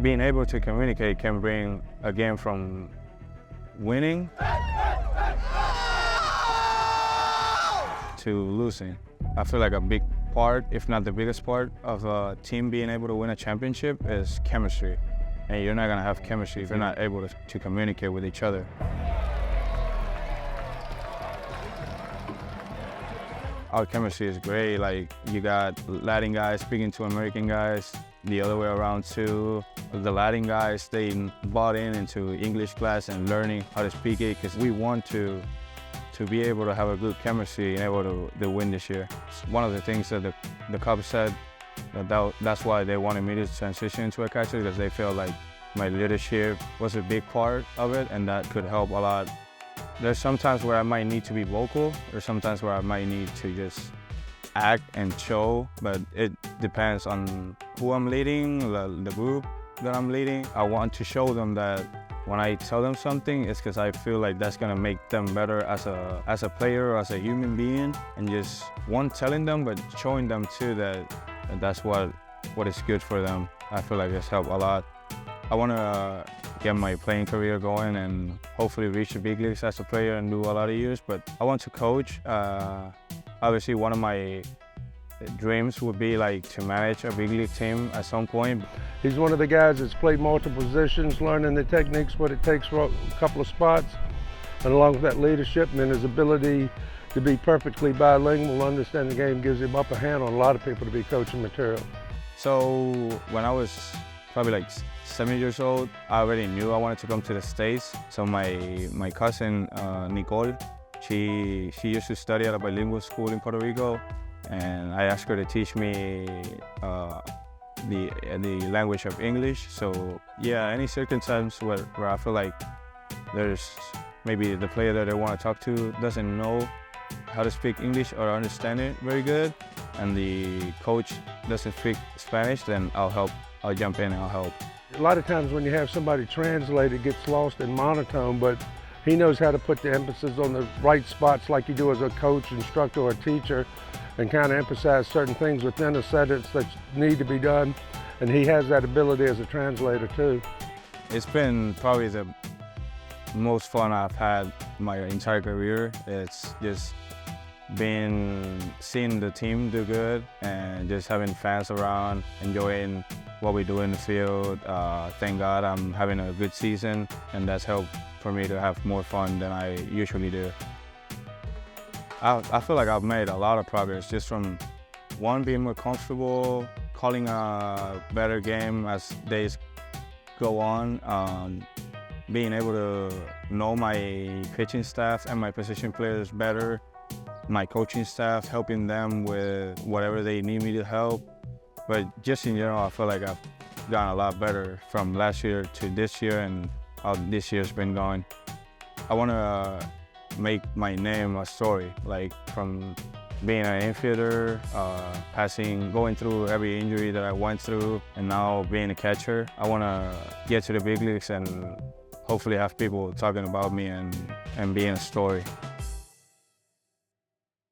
being able to communicate can bring a game from winning to losing. I feel like a big part, if not the biggest part, of a team being able to win a championship is chemistry. And you're not gonna have chemistry if you're not able to communicate with each other. Our chemistry is great. Like, you got Latin guys speaking to American guys, the other way around too. The Latin guys, they bought into English class and learning how to speak it because we want to be able to have a good chemistry and able to win this year. It's one of the things that the Cubs said, that's why they wanted me to transition into a catcher, because they felt like my leadership was a big part of it and that could help a lot. There's sometimes where I might need to be vocal, or sometimes where I might need to just act and show, but it depends on who I'm leading, the group that I'm leading. I want to show them that when I tell them something, it's because I feel like that's gonna make them better as a player or as a human being, and just telling them, but showing them too that that's what is good for them. I feel like it's helped a lot. I want to get my playing career going and hopefully reach the big leagues as a player and do a lot of years, but I want to coach. Obviously, one of my dreams would be like to manage a big league team at some point. He's one of the guys that's played multiple positions, learning the techniques, what it takes for a couple of spots, and along with that leadership and then his ability to be perfectly bilingual, understand the game, gives him upper hand on a lot of people to be coaching material. So when I was probably like 7 years old, I already knew I wanted to come to the States. So my cousin, Nicole, she used to study at a bilingual school in Puerto Rico, and I asked her to teach me the language of English. So yeah, any circumstance where I feel like there's maybe the player that I want to talk to doesn't know how to speak English or understand it very good, and the coach doesn't speak Spanish, then I'll jump in and I'll help. A lot of times when you have somebody translate, it gets lost in monotone, but he knows how to put the emphasis on the right spots like you do as a coach, instructor, or teacher, and kind of emphasize certain things within a sentence that need to be done, and he has that ability as a translator too. It's been probably the most fun I've had my entire career. It's just seeing the team do good and just having fans around, enjoying what we do in the field. Thank God I'm having a good season, and that's helped for me to have more fun than I usually do. I feel like I've made a lot of progress just from being more comfortable, calling a better game as days go on, being able to know my pitching staff and my position players better, my coaching staff, helping them with whatever they need me to help. But just in general, I feel like I've gotten a lot better from last year to this year and how this year's been going. I want to make my name a story, like from being an infielder, going through every injury that I went through, and now being a catcher. I want to get to the big leagues and hopefully have people talking about me and being a story.